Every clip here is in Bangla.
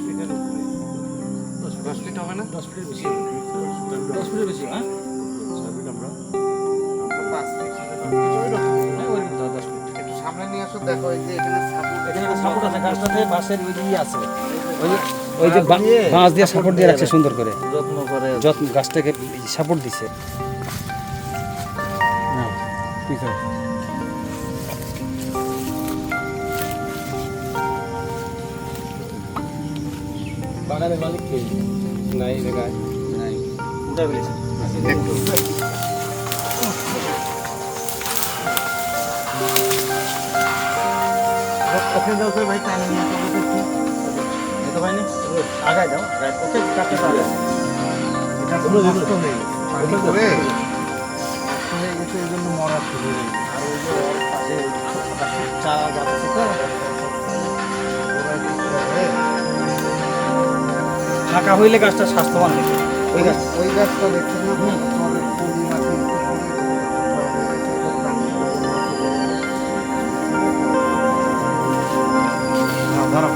ফিটের উপরে। 10 ফিট হবে না? 10 ফিটের বেশি হবে। 10 ফিটের বেশি, হ্যাঁ? 5 ফিট হ্যাঁ, ওইরকম 10 ফিট। একটু সামনে নিয়ে আসো, দেখো এই যে এখানে এখানে একটা সাপোর্ট আছে, গাছটাতে বাঁশের ওই যে আছে। ওই যে বাঁশ দিয়ে সাপোর্ট দিয়ে রাখছে সুন্দর করে। যত্ন করে গাছটাকে সাপোর্ট দিছে। না, ঠিক আছে। বাগানের মালিক কে? নাই জায়গায় নাই। উঠে ফেলেছে। একটু ওখানে যাও তো ভাই, টানে নিয়ে আসো তো একটু। এটা ভাই না? আগায় দাও, আগায়। ওকে কাটতে পারবে। এটা কোনো নষ্ট নেই, পানি করে নষ্ট হয়ে গেছে, এই জন্য মরা শুরু হয়ে গেছে। আর ওই যে ওর পাশে চা গাছ আছে তো, ফাঁকা হইলে গাছটা স্বাস্থ্যবান থাকে। ওই গাছটা দেখছেন না, অনেক পুঁজি মাটি ধরো।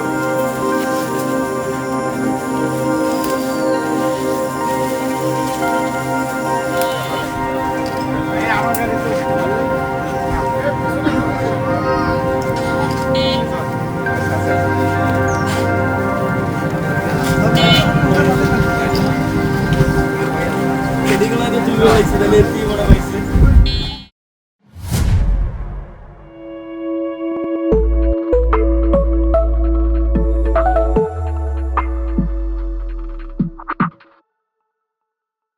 এদিকে না তো তুমি বলেছিলে